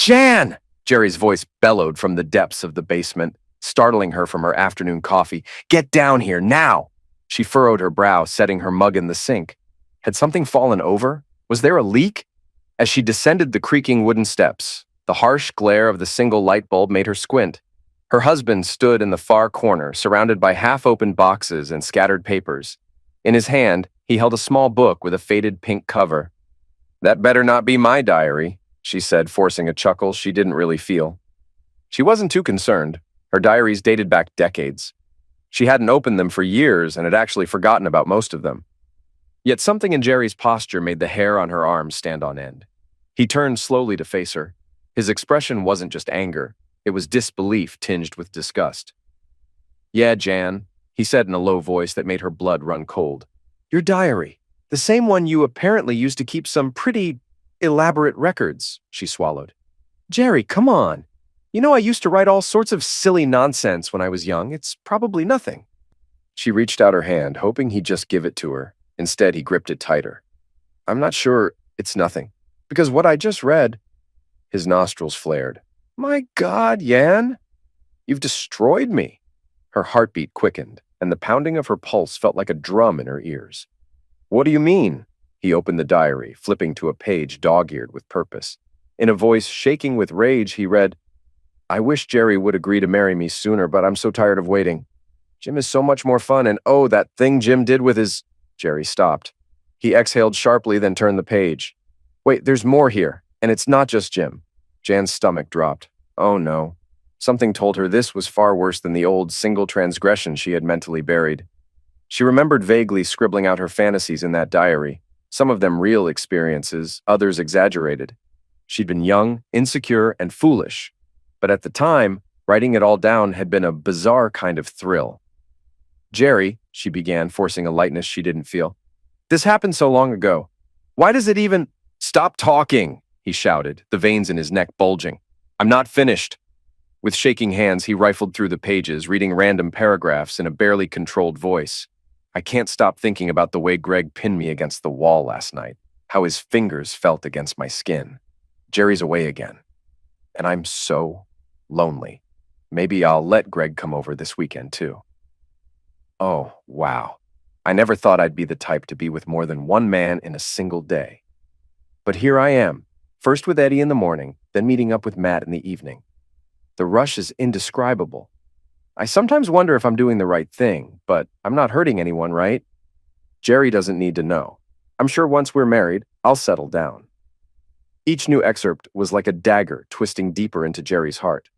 Jan! Jerry's voice bellowed from the depths of the basement, startling her from her afternoon coffee. Get down here, now! She furrowed her brow, setting her mug in the sink. Had something fallen over? Was there a leak? As she descended the creaking wooden steps, the harsh glare of the single light bulb made her squint. Her husband stood in the far corner, surrounded by half-opened boxes and scattered papers. In his hand, he held a small book with a faded pink cover. That better not be my diary, she said, forcing a chuckle she didn't really feel. She wasn't too concerned. Her diaries dated back decades. She hadn't opened them for years and had actually forgotten about most of them. Yet something in Jerry's posture made the hair on her arms stand on end. He turned slowly to face her. His expression wasn't just anger. It was disbelief tinged with disgust. Yeah, Jan, he said in a low voice that made her blood run cold. Your diary. The same one you apparently used to keep some pretty elaborate records, she swallowed. Jerry, come on. You know I used to write all sorts of silly nonsense when I was young. It's probably nothing. She reached out her hand, hoping he'd just give it to her. Instead, he gripped it tighter. I'm not sure it's nothing, because what I just read... His nostrils flared. My God, Jan, you've destroyed me. Her heartbeat quickened, and the pounding of her pulse felt like a drum in her ears. What do you mean? He opened the diary, flipping to a page dog-eared with purpose. In a voice shaking with rage, he read, I wish Jerry would agree to marry me sooner, but I'm so tired of waiting. Jim is so much more fun, and oh, that thing Jim did with his... Jerry stopped. He exhaled sharply, then turned the page. Wait, there's more here, and it's not just Jim. Jan's stomach dropped. Oh no. Something told her this was far worse than the old single transgression she had mentally buried. She remembered vaguely scribbling out her fantasies in that diary, some of them real experiences, others exaggerated. She'd been young, insecure, and foolish. But at the time, writing it all down had been a bizarre kind of thrill. Jerry, she began, forcing a lightness she didn't feel. This happened so long ago. Why does it even... Stop talking, he shouted, the veins in his neck bulging. I'm not finished. With shaking hands, he rifled through the pages, reading random paragraphs in a barely controlled voice. I can't stop thinking about the way Greg pinned me against the wall last night, how his fingers felt against my skin. Jerry's away again. And I'm so lonely. Maybe I'll let Greg come over this weekend, too. Oh, wow. I never thought I'd be the type to be with more than one man in a single day. But here I am, first with Eddie in the morning, then meeting up with Matt in the evening. The rush is indescribable. I sometimes wonder if I'm doing the right thing, but I'm not hurting anyone, right? Jerry doesn't need to know. I'm sure once we're married, I'll settle down. Each new excerpt was like a dagger twisting deeper into Jerry's heart.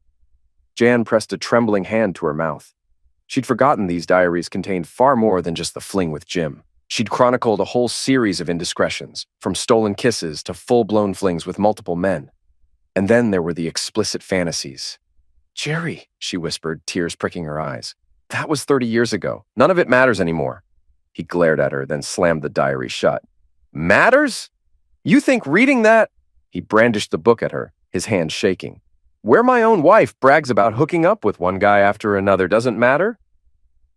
Jan pressed a trembling hand to her mouth. She'd forgotten these diaries contained far more than just the fling with Jim. She'd chronicled a whole series of indiscretions, from stolen kisses to full-blown flings with multiple men. And then there were the explicit fantasies. Jerry, she whispered, tears pricking her eyes. That was 30 years ago. None of it matters anymore. He glared at her, then slammed the diary shut. Matters? You think reading that... He brandished the book at her, his hand shaking. Where my own wife brags about hooking up with one guy after another doesn't matter?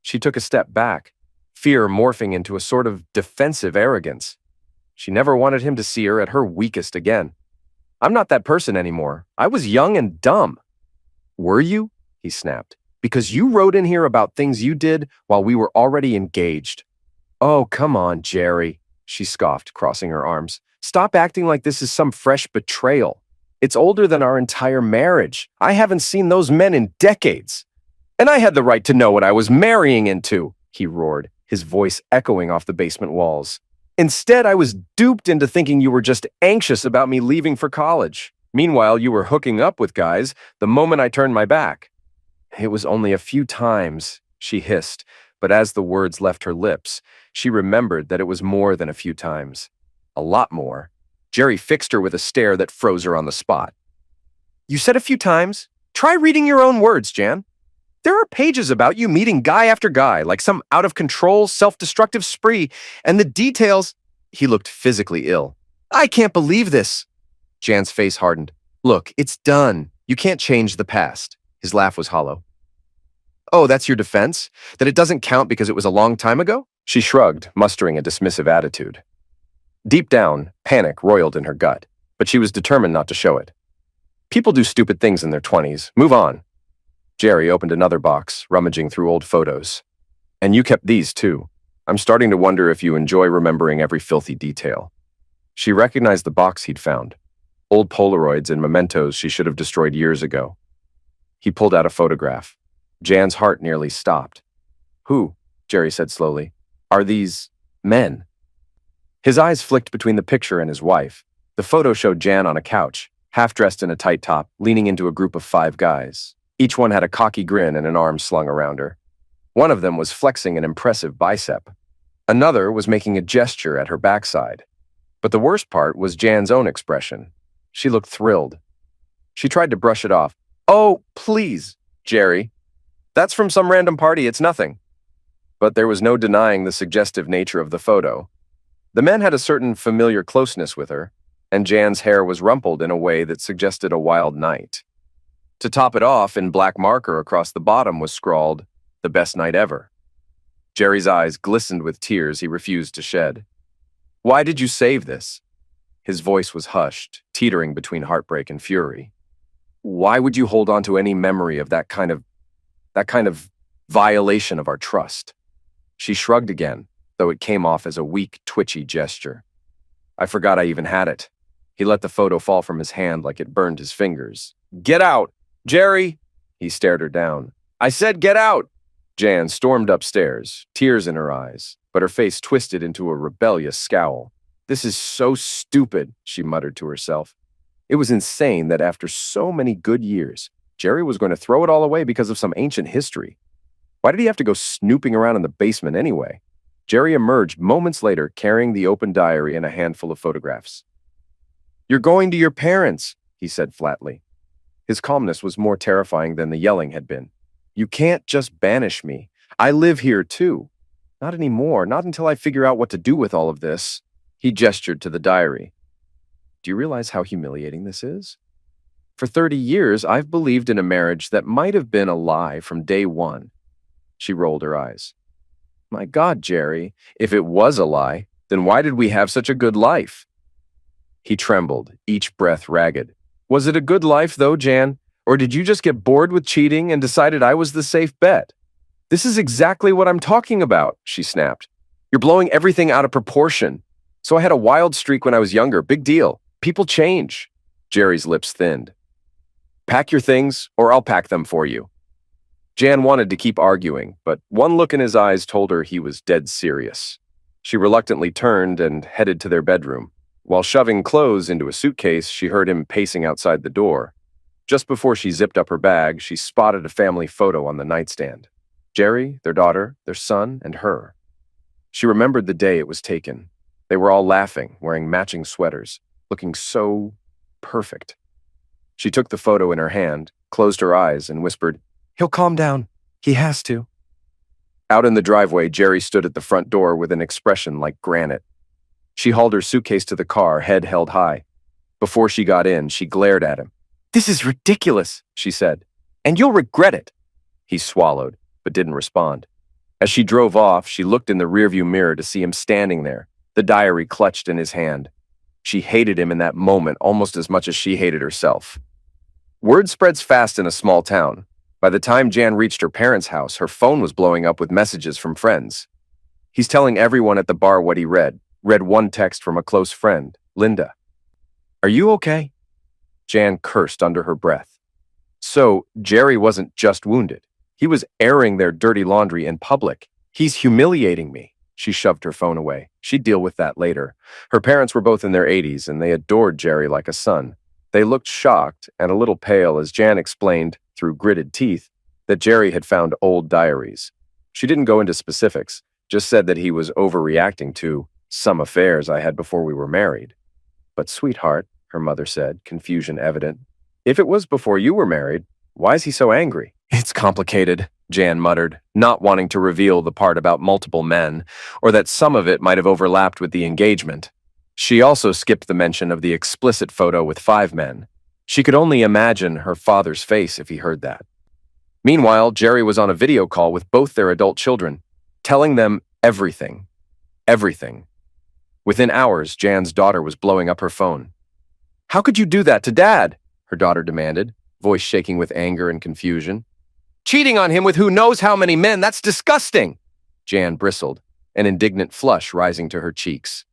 She took a step back, fear morphing into a sort of defensive arrogance. She never wanted him to see her at her weakest again. I'm not that person anymore. I was young and dumb. Were you? He snapped. Because you wrote in here about things you did while we were already engaged. Oh, come on, Jerry, she scoffed, crossing her arms. Stop acting like this is some fresh betrayal. It's older than our entire marriage. I haven't seen those men in decades. And I had the right to know what I was marrying into, he roared, his voice echoing off the basement walls. Instead, I was duped into thinking you were just anxious about me leaving for college. Meanwhile, you were hooking up with guys the moment I turned my back. It was only a few times, she hissed, but as the words left her lips, she remembered that it was more than a few times. A lot more. Jerry fixed her with a stare that froze her on the spot. You said a few times? Try reading your own words, Jan. There are pages about you meeting guy after guy, like some out-of-control, self-destructive spree, and the details... He looked physically ill. I can't believe this. Jan's face hardened. Look, it's done. You can't change the past. His laugh was hollow. Oh, that's your defense? That it doesn't count because it was a long time ago? She shrugged, mustering a dismissive attitude. Deep down, panic roiled in her gut, but she was determined not to show it. People do stupid things in their 20s. Move on. Jerry opened another box, rummaging through old photos. And you kept these, too. I'm starting to wonder if you enjoy remembering every filthy detail. She recognized the box he'd found. Old Polaroids and mementos she should have destroyed years ago. He pulled out a photograph. Jan's heart nearly stopped. Who, Jerry said slowly, are these men? His eyes flicked between the picture and his wife. The photo showed Jan on a couch, half-dressed in a tight top, leaning into a group of 5 guys. Each one had a cocky grin and an arm slung around her. One of them was flexing an impressive bicep. Another was making a gesture at her backside. But the worst part was Jan's own expression. She looked thrilled. She tried to brush it off. Oh, please, Jerry. That's from some random party, it's nothing. But there was no denying the suggestive nature of the photo. The men had a certain familiar closeness with her, and Jan's hair was rumpled in a way that suggested a wild night. To top it off, in black marker across the bottom was scrawled, "The best night ever." Jerry's eyes glistened with tears he refused to shed. Why did you save this? His voice was hushed, teetering between heartbreak and fury. Why would you hold on to any memory of that kind of violation of our trust? She shrugged again, though it came off as a weak, twitchy gesture. I forgot I even had it. He let the photo fall from his hand like it burned his fingers. Get out! Jerry! He stared her down. I said get out! Jan stormed upstairs, tears in her eyes, but her face twisted into a rebellious scowl. This is so stupid, she muttered to herself. It was insane that after so many good years, Jerry was going to throw it all away because of some ancient history. Why did he have to go snooping around in the basement anyway? Jerry emerged moments later carrying the open diary and a handful of photographs. You're going to your parents, he said flatly. His calmness was more terrifying than the yelling had been. You can't just banish me. I live here too. Not anymore, not until I figure out what to do with all of this. He gestured to the diary. Do you realize how humiliating this is? For 30 years, I've believed in a marriage that might have been a lie from day one. She rolled her eyes. My God, Jerry, if it was a lie, then why did we have such a good life? He trembled, each breath ragged. Was it a good life, though, Jan? Or did you just get bored with cheating and decided I was the safe bet? This is exactly what I'm talking about, she snapped. You're blowing everything out of proportion. So I had a wild streak when I was younger. Big deal. People change. Jerry's lips thinned. Pack your things, or I'll pack them for you. Jan wanted to keep arguing, but one look in his eyes told her he was dead serious. She reluctantly turned and headed to their bedroom. While shoving clothes into a suitcase, she heard him pacing outside the door. Just before she zipped up her bag, she spotted a family photo on the nightstand. Jerry, their daughter, their son, and her. She remembered the day it was taken. They were all laughing, wearing matching sweaters, looking so perfect. She took the photo in her hand, closed her eyes, and whispered, He'll calm down. He has to. Out in the driveway, Jerry stood at the front door with an expression like granite. She hauled her suitcase to the car, head held high. Before she got in, she glared at him. This is ridiculous, she said, and you'll regret it. He swallowed, but didn't respond. As she drove off, she looked in the rearview mirror to see him standing there, the diary clutched in his hand. She hated him in that moment almost as much as she hated herself. Word spreads fast in a small town. By the time Jan reached her parents' house, her phone was blowing up with messages from friends. He's telling everyone at the bar what he read one text from a close friend, Linda. Are you okay? Jan cursed under her breath. So, Jerry wasn't just wounded. He was airing their dirty laundry in public. He's humiliating me. She shoved her phone away. She'd deal with that later. Her parents were both in their 80s, and they adored Jerry like a son. They looked shocked and a little pale as Jan explained, through gritted teeth, that Jerry had found old diaries. She didn't go into specifics, just said that he was overreacting to some affairs I had before we were married. But sweetheart, her mother said, confusion evident, if it was before you were married, why is he so angry? It's complicated, Jan muttered, not wanting to reveal the part about multiple men, or that some of it might have overlapped with the engagement. She also skipped the mention of the explicit photo with 5 men. She could only imagine her father's face if he heard that. Meanwhile, Jerry was on a video call with both their adult children, telling them everything. Everything. Within hours, Jan's daughter was blowing up her phone. How could you do that to Dad? her daughter demanded, voice shaking with anger and confusion. Cheating on him with who knows how many men, that's disgusting! Jan bristled, an indignant flush rising to her cheeks.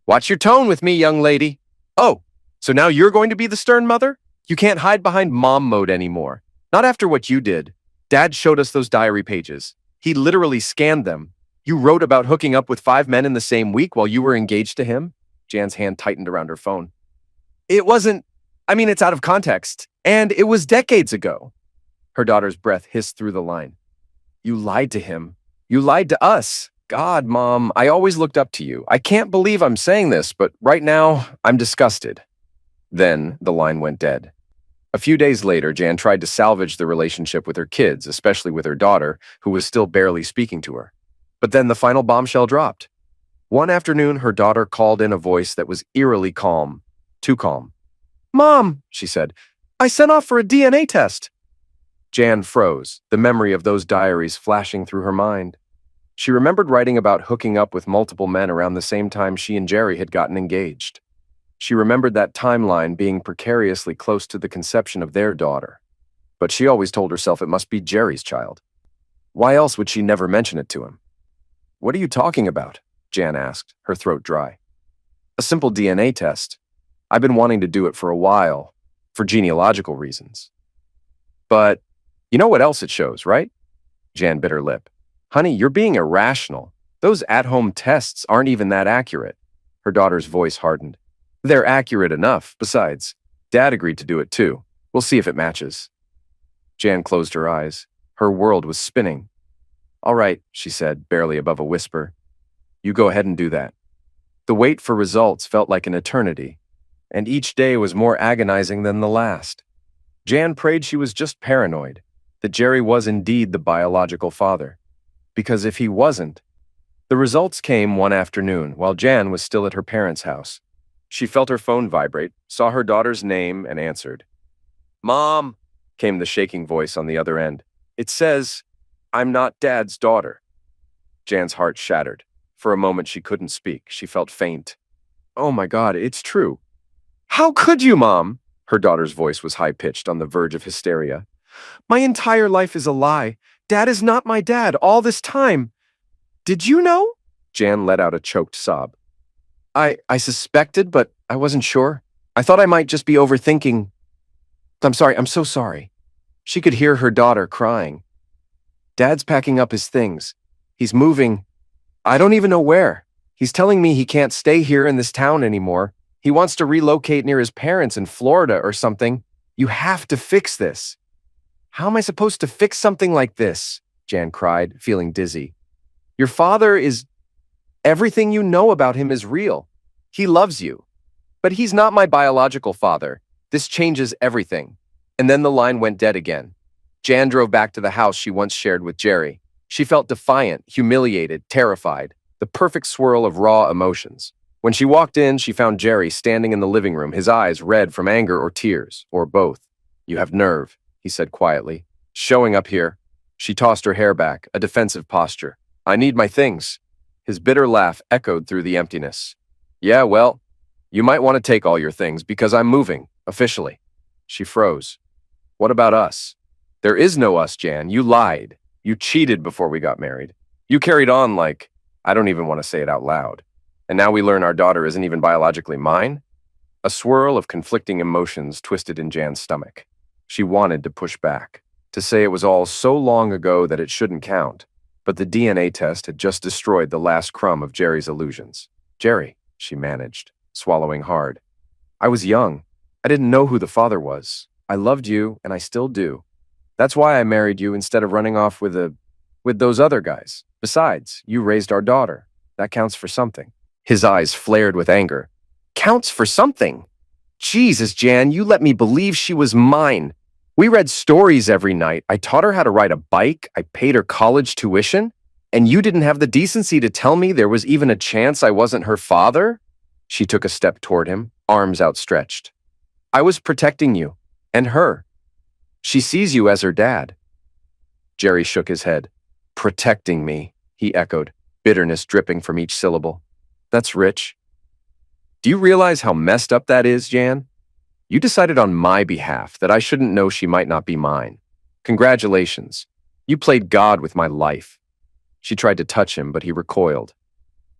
Watch your tone with me, young lady. Oh, so now you're going to be the stern mother? You can't hide behind mom mode anymore. Not after what you did. Dad showed us those diary pages. He literally scanned them. You wrote about hooking up with 5 men in the same week while you were engaged to him? Jan's hand tightened around her phone. It wasn't, it's out of context. And it was decades ago. Her daughter's breath hissed through the line. You lied to him. You lied to us. God, Mom, I always looked up to you. I can't believe I'm saying this, but right now, I'm disgusted. Then the line went dead. A few days later, Jan tried to salvage the relationship with her kids, especially with her daughter, who was still barely speaking to her. But then the final bombshell dropped. One afternoon, her daughter called in a voice that was eerily calm. Too calm. Mom, she said, I sent off for a DNA test. Jan froze, the memory of those diaries flashing through her mind. She remembered writing about hooking up with multiple men around the same time she and Jerry had gotten engaged. She remembered that timeline being precariously close to the conception of their daughter. But she always told herself it must be Jerry's child. Why else would she never mention it to him? What are you talking about? Jan asked, her throat dry. A simple DNA test. I've been wanting to do it for a while, for genealogical reasons. But you know what else it shows, right? Jan bit her lip. Honey, you're being irrational. Those at-home tests aren't even that accurate. Her daughter's voice hardened. They're accurate enough. Besides, Dad agreed to do it too. We'll see if it matches. Jan closed her eyes. Her world was spinning. All right, she said, barely above a whisper. You go ahead and do that. The wait for results felt like an eternity, and each day was more agonizing than the last. Jan prayed she was just paranoid, that Jerry was indeed the biological father. Because if he wasn't... The results came one afternoon while Jan was still at her parents' house. She felt her phone vibrate, saw her daughter's name, and answered. Mom, came the shaking voice on the other end. It says, I'm not Dad's daughter. Jan's heart shattered. For a moment she couldn't speak. She felt faint. Oh my God, it's true. How could you, Mom? Her daughter's voice was high-pitched on the verge of hysteria. My entire life is a lie. Dad is not my dad all this time. Did you know? Jan let out a choked sob. I suspected, but I wasn't sure. I thought I might just be overthinking. I'm sorry, I'm so sorry. She could hear her daughter crying. Dad's packing up his things. He's moving. I don't even know where. He's telling me he can't stay here in this town anymore. He wants to relocate near his parents in Florida or something. You have to fix this. How am I supposed to fix something like this? Jan cried, feeling dizzy. Your father is... Everything you know about him is real. He loves you. But he's not my biological father. This changes everything. And then the line went dead again. Jan drove back to the house she once shared with Jerry. She felt defiant, humiliated, terrified, the perfect swirl of raw emotions. When she walked in, she found Jerry standing in the living room, his eyes red from anger or tears, or both. You have nerve, he said quietly. Showing up here. She tossed her hair back, a defensive posture. I need my things. His bitter laugh echoed through the emptiness. Yeah, well, you might want to take all your things because I'm moving, officially. She froze. What about us? There is no us, Jan. You lied. You cheated before we got married. You carried on like, I don't even want to say it out loud. And now we learn our daughter isn't even biologically mine? A swirl of conflicting emotions twisted in Jan's stomach. She wanted to push back, to say it was all so long ago that it shouldn't count. But the DNA test had just destroyed the last crumb of Jerry's illusions. Jerry, she managed, swallowing hard. I was young. I didn't know who the father was. I loved you, and I still do. That's why I married you instead of running off with those other guys. Besides, you raised our daughter. That counts for something. His eyes flared with anger. Counts for something? Jesus, Jan, you let me believe she was mine. We read stories every night. I taught her how to ride a bike. I paid her college tuition. And you didn't have the decency to tell me there was even a chance I wasn't her father? She took a step toward him, arms outstretched. I was protecting you. And her. She sees you as her dad. Jerry shook his head. Protecting me, he echoed, bitterness dripping from each syllable. That's rich. Do you realize how messed up that is, Jan? You decided on my behalf that I shouldn't know she might not be mine. Congratulations. You played God with my life. She tried to touch him, but he recoiled.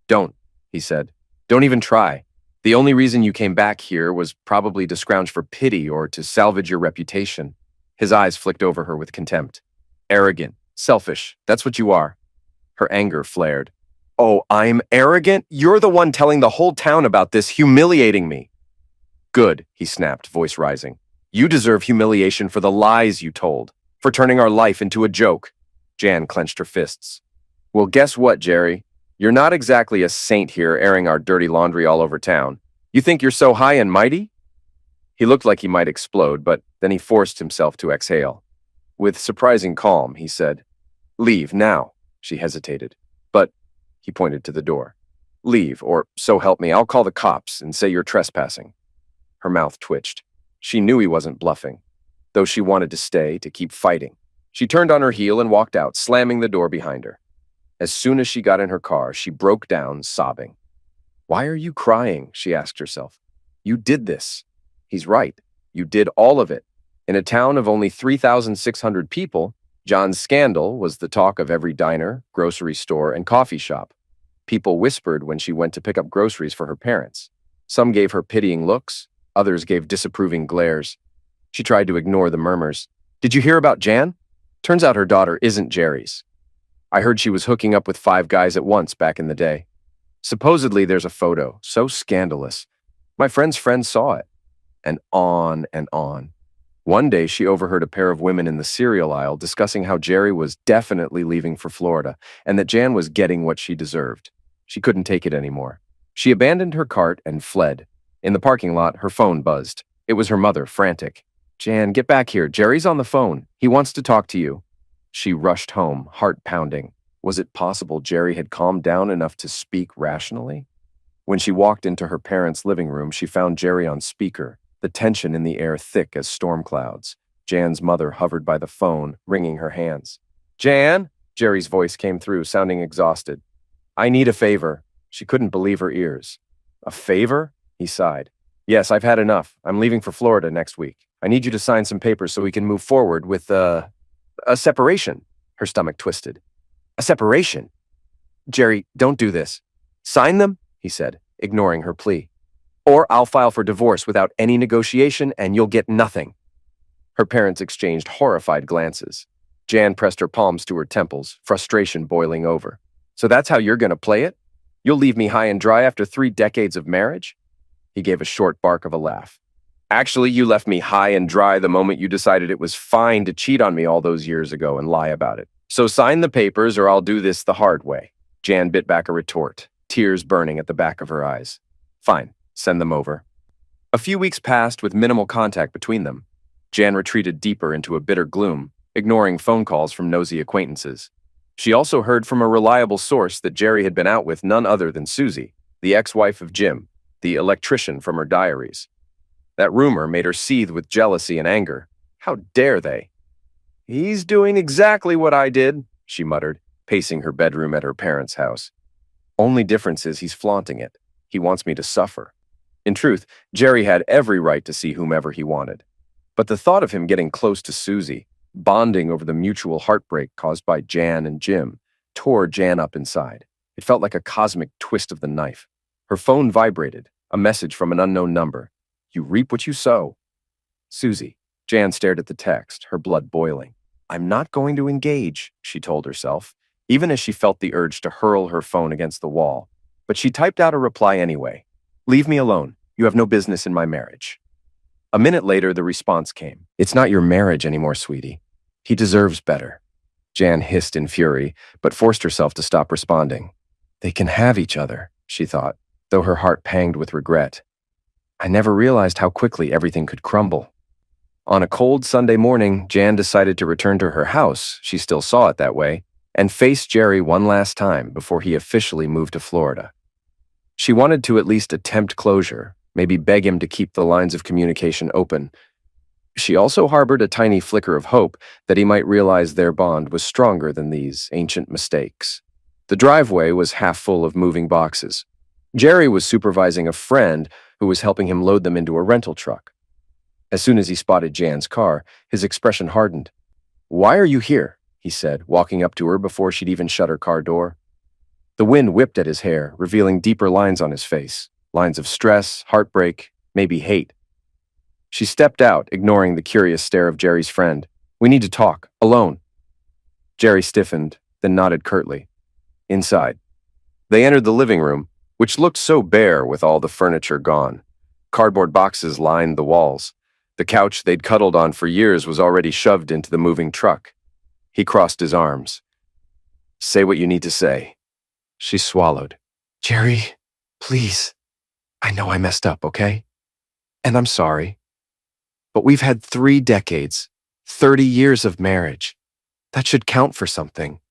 Don't, he said. Don't even try. The only reason you came back here was probably to scrounge for pity or to salvage your reputation. His eyes flicked over her with contempt. Arrogant, selfish, that's what you are. Her anger flared. Oh, I'm arrogant? You're the one telling the whole town about this, humiliating me. Good, he snapped, voice rising. You deserve humiliation for the lies you told, for turning our life into a joke. Jan clenched her fists. Well, guess what, Jerry? You're not exactly a saint here airing our dirty laundry all over town. You think you're so high and mighty? He looked like he might explode, but then he forced himself to exhale. With surprising calm, he said, Leave now. She hesitated. But, he pointed to the door. Leave, or so help me, I'll call the cops and say you're trespassing. Her mouth twitched. She knew he wasn't bluffing, though she wanted to stay, to keep fighting. She turned on her heel and walked out, slamming the door behind her. As soon as she got in her car, she broke down, sobbing. Why are you crying? She asked herself. You did this. He's right. You did all of it. In a town of only 3,600 people, John's scandal was the talk of every diner, grocery store, and coffee shop. People whispered when she went to pick up groceries for her parents. Some gave her pitying looks. Others gave disapproving glares. She tried to ignore the murmurs. Did you hear about Jan? Turns out her daughter isn't Jerry's. I heard she was hooking up with 5 guys at once back in the day. Supposedly there's a photo, so scandalous. My friend's friend saw it. And on and on. One day she overheard a pair of women in the cereal aisle discussing how Jerry was definitely leaving for Florida and that Jan was getting what she deserved. She couldn't take it anymore. She abandoned her cart and fled. In the parking lot, her phone buzzed. It was her mother, frantic. Jan, get back here. Jerry's on the phone. He wants to talk to you. She rushed home, heart pounding. Was it possible Jerry had calmed down enough to speak rationally? When she walked into her parents' living room, she found Jerry on speaker, the tension in the air thick as storm clouds. Jan's mother hovered by the phone, wringing her hands. Jan? Jerry's voice came through, sounding exhausted. I need a favor. She couldn't believe her ears. A favor? He sighed. Yes, I've had enough. I'm leaving for Florida next week. I need you to sign some papers so we can move forward with, a separation. Her stomach twisted. A separation? Jerry, don't do this. Sign them, he said, ignoring her plea. Or I'll file for divorce without any negotiation and you'll get nothing. Her parents exchanged horrified glances. Jan pressed her palms to her temples, frustration boiling over. So that's how you're going to play it? You'll leave me high and dry after 3 decades of marriage? He gave a short bark of a laugh. Actually, you left me high and dry the moment you decided it was fine to cheat on me all those years ago and lie about it. So sign the papers or I'll do this the hard way. Jan bit back a retort, tears burning at the back of her eyes. Fine, send them over. A few weeks passed with minimal contact between them. Jan retreated deeper into a bitter gloom, ignoring phone calls from nosy acquaintances. She also heard from a reliable source that Jerry had been out with none other than Susie, the ex-wife of Jim, the electrician from her diaries. That rumor made her seethe with jealousy and anger. How dare they? He's doing exactly what I did, she muttered, pacing her bedroom at her parents' house. Only difference is he's flaunting it. He wants me to suffer. In truth, Jerry had every right to see whomever he wanted. But the thought of him getting close to Susie, bonding over the mutual heartbreak caused by Jan and Jim, tore Jan up inside. It felt like a cosmic twist of the knife. Her phone vibrated, a message from an unknown number. You reap what you sow. Susie. Jan stared at the text, her blood boiling. I'm not going to engage, she told herself, even as she felt the urge to hurl her phone against the wall. But she typed out a reply anyway. Leave me alone. You have no business in my marriage. A minute later, the response came. It's not your marriage anymore, sweetie. He deserves better. Jan hissed in fury, but forced herself to stop responding. They can have each other, she thought, though her heart panged with regret. I never realized how quickly everything could crumble. On a cold Sunday morning, Jan decided to return to her house, she still saw it that way, and face Jerry one last time before he officially moved to Florida. She wanted to at least attempt closure, maybe beg him to keep the lines of communication open. She also harbored a tiny flicker of hope that he might realize their bond was stronger than these ancient mistakes. The driveway was half full of moving boxes. Jerry was supervising a friend who was helping him load them into a rental truck. As soon as he spotted Jan's car, his expression hardened. "Why are you here?" he said, walking up to her before she'd even shut her car door. The wind whipped at his hair, revealing deeper lines on his face, lines of stress, heartbreak, maybe hate. She stepped out, ignoring the curious stare of Jerry's friend. "We need to talk, alone." Jerry stiffened, then nodded curtly. Inside. They entered the living room, which looked so bare with all the furniture gone. Cardboard boxes lined the walls. The couch they'd cuddled on for years was already shoved into the moving truck. He crossed his arms. "Say what you need to say." She swallowed. "Jerry, please. I know I messed up, okay? And I'm sorry. But we've had 3 decades, 30 years of marriage. That should count for something.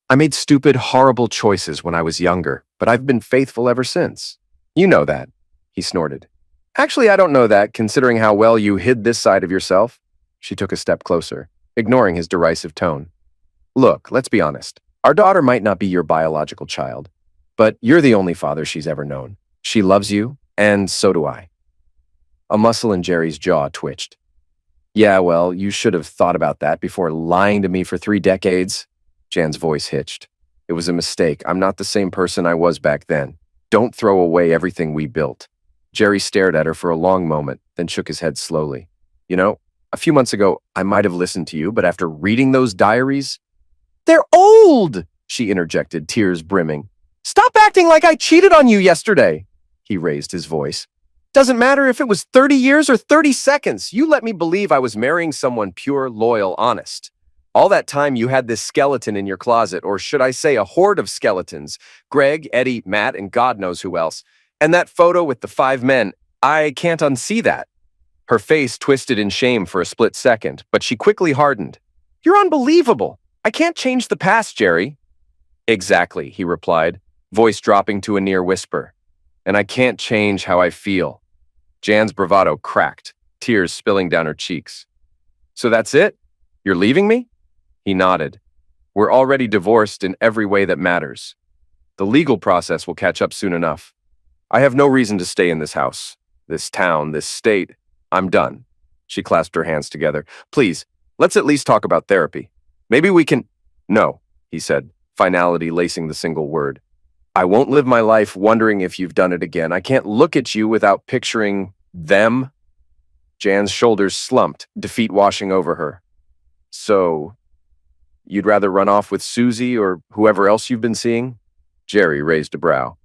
I made stupid, horrible choices when I was younger, but I've been faithful ever since. You know that," he snorted. "Actually, I don't know that, considering how well you hid this side of yourself." She took a step closer, ignoring his derisive tone. "Look, let's be honest. Our daughter might not be your biological child, but you're the only father she's ever known. She loves you, and so do I." A muscle in Jerry's jaw twitched. "Yeah, well, you should have thought about that before lying to me for 3 decades. Jan's voice hitched. "It was a mistake. I'm not the same person I was back then. Don't throw away everything we built." Jerry stared at her for a long moment, then shook his head slowly. "You know, a few months ago, I might have listened to you, but after reading those diaries—" "They're old!" she interjected, tears brimming. "Stop acting like I cheated on you yesterday." He raised his voice. "Doesn't matter if it was 30 years or 30 seconds. You let me believe I was marrying someone pure, loyal, honest. All that time you had this skeleton in your closet, or should I say a horde of skeletons. Greg, Eddie, Matt, and God knows who else. And that photo with the 5 men, I can't unsee that." Her face twisted in shame for a split second, but she quickly hardened. "You're unbelievable. I can't change the past, Jerry." "Exactly," he replied, voice dropping to a near whisper. "And I can't change how I feel." Jan's bravado cracked, tears spilling down her cheeks. "So that's it? You're leaving me?" He nodded. "We're already divorced in every way that matters. The legal process will catch up soon enough. I have no reason to stay in this house, this town, this state. I'm done." She clasped her hands together. "Please, let's at least talk about therapy. Maybe we can—" "No," he said, finality lacing the single word. "I won't live my life wondering if you've done it again. I can't look at you without picturing them." Jan's shoulders slumped, defeat washing over her. "So, you'd rather run off with Susie or whoever else you've been seeing?" Jerry raised a brow.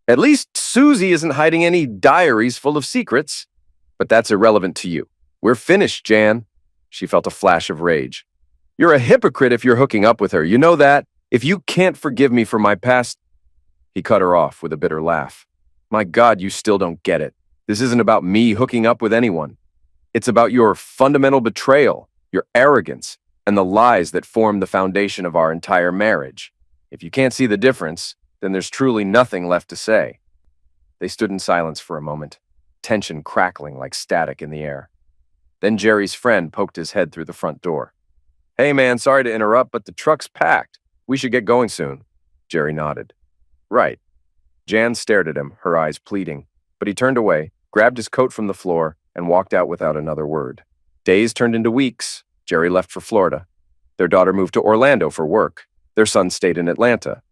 "At least Susie isn't hiding any diaries full of secrets. But that's irrelevant to you. We're finished, Jan." She felt a flash of rage. "You're a hypocrite if you're hooking up with her. You know that? If you can't forgive me for my past—" He cut her off with a bitter laugh. "My God, you still don't get it. This isn't about me hooking up with anyone. It's about your fundamental betrayal, your arrogance, and the lies that form the foundation of our entire marriage. If you can't see the difference, then there's truly nothing left to say." They stood in silence for a moment, tension crackling like static in the air. Then Jerry's friend poked his head through the front door. "Hey man, sorry to interrupt, but the truck's packed. We should get going soon." Jerry nodded. "Right." Jan stared at him, her eyes pleading, but he turned away, grabbed his coat from the floor, and walked out without another word. Days turned into weeks. Jerry left for Florida. Their daughter moved to Orlando for work. Their son stayed in Atlanta.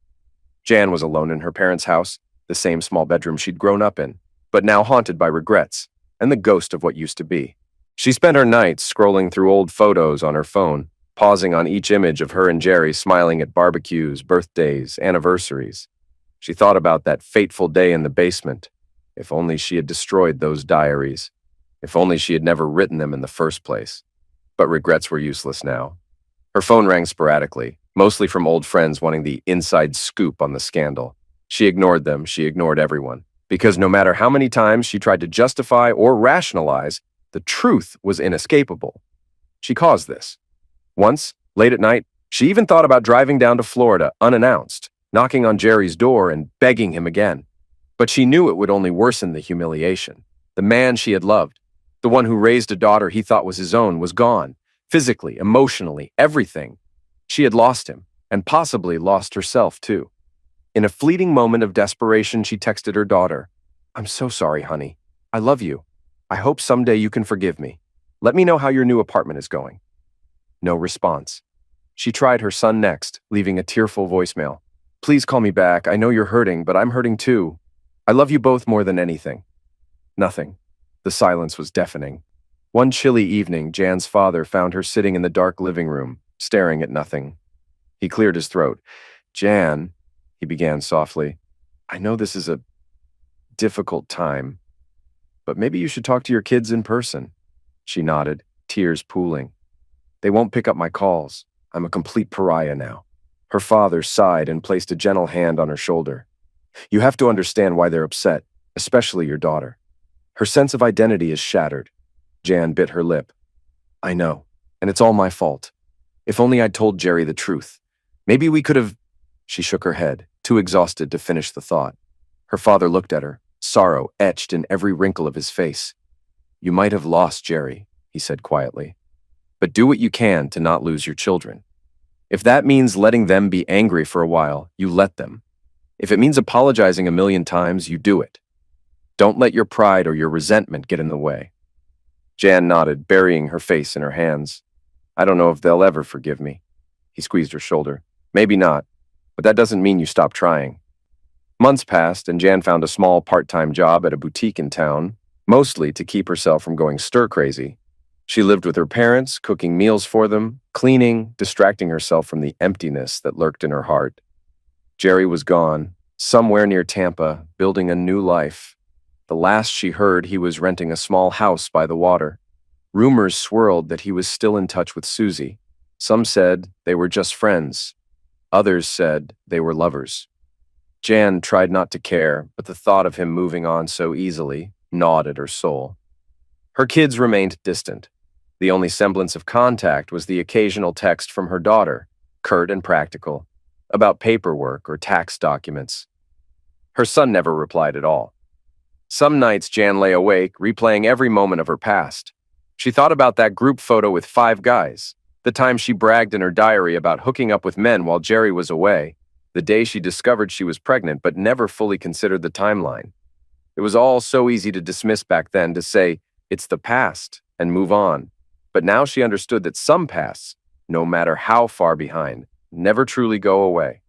Jan was alone in her parents' house, the same small bedroom she'd grown up in, but now haunted by regrets and the ghost of what used to be. She spent her nights scrolling through old photos on her phone, pausing on each image of her and Jerry smiling at barbecues, birthdays, anniversaries. She thought about that fateful day in the basement. If only she had destroyed those diaries. If only she had never written them in the first place. But regrets were useless now. Her phone rang sporadically, mostly from old friends wanting the inside scoop on the scandal. She ignored them, she ignored everyone, because no matter how many times she tried to justify or rationalize, the truth was inescapable. She caused this. Once, late at night, she even thought about driving down to Florida unannounced, knocking on Jerry's door and begging him again. But she knew it would only worsen the humiliation. The man she had loved, the one who raised a daughter he thought was his own, was gone. Physically, emotionally, everything. She had lost him, and possibly lost herself too. In a fleeting moment of desperation, she texted her daughter, "I'm so sorry, honey. I love you. I hope someday you can forgive me." Let me know how your new apartment is going." No response. She tried her son next, leaving a tearful voicemail. "Please call me back. I know you're hurting, but I'm hurting too. I love you both more than anything." Nothing. The silence was deafening. One chilly evening, Jan's father found her sitting in the dark living room, staring at nothing. He cleared his throat. "Jan," he began softly, "I know this is a difficult time, but maybe you should talk to your kids in person." She nodded, tears pooling. "They won't pick up my calls. I'm a complete pariah now." Her father sighed and placed a gentle hand on her shoulder. "You have to understand why they're upset, especially your daughter. Her sense of identity is shattered." Jan bit her lip. "I know, and it's all my fault. If only I'd told Jerry the truth. Maybe we could have—" She shook her head, too exhausted to finish the thought. Her father looked at her, sorrow etched in every wrinkle of his face. "You might have lost Jerry," he said quietly, "but do what you can to not lose your children. If that means letting them be angry for a while, you let them. If it means apologizing a million times, you do it. Don't let your pride or your resentment get in the way." Jan nodded, burying her face in her hands. "I don't know if they'll ever forgive me." He squeezed her shoulder. "Maybe not, but that doesn't mean you stop trying." Months passed, and Jan found a small part-time job at a boutique in town, mostly to keep herself from going stir-crazy. She lived with her parents, cooking meals for them, cleaning, distracting herself from the emptiness that lurked in her heart. Jerry was gone, somewhere near Tampa, building a new life. The last she heard, he was renting a small house by the water. Rumors swirled that he was still in touch with Susie. Some said they were just friends. Others said they were lovers. Jan tried not to care, but the thought of him moving on so easily gnawed at her soul. Her kids remained distant. The only semblance of contact was the occasional text from her daughter, curt and practical, about paperwork or tax documents. Her son never replied at all. Some nights Jan lay awake, replaying every moment of her past. She thought about that group photo with 5 guys, the time she bragged in her diary about hooking up with men while Jerry was away, the day she discovered she was pregnant but never fully considered the timeline. It was all so easy to dismiss back then, to say, it's the past, and move on. But now she understood that some pasts, no matter how far behind, never truly go away.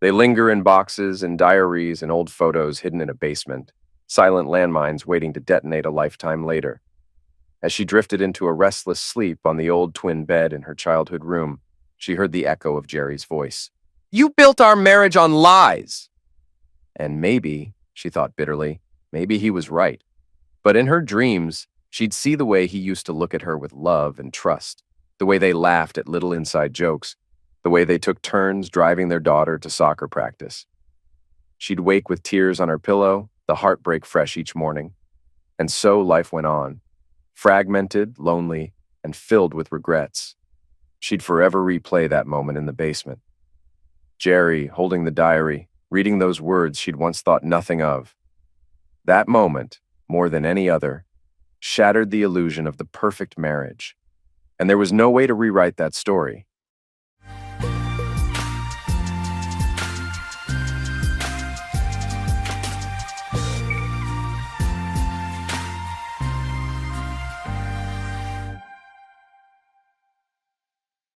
They linger in boxes and diaries and old photos hidden in a basement, silent landmines waiting to detonate a lifetime later. As she drifted into a restless sleep on the old twin bed in her childhood room, she heard the echo of Jerry's voice. "You built our marriage on lies!" And maybe, she thought bitterly, maybe he was right. But in her dreams, she'd see the way he used to look at her with love and trust, the way they laughed at little inside jokes, the way they took turns driving their daughter to soccer practice. She'd wake with tears on her pillow, the heartbreak fresh each morning. And so life went on, fragmented, lonely, and filled with regrets. She'd forever replay that moment in the basement. Jerry, holding the diary, reading those words she'd once thought nothing of. That moment, more than any other, shattered the illusion of the perfect marriage. And there was no way to rewrite that story.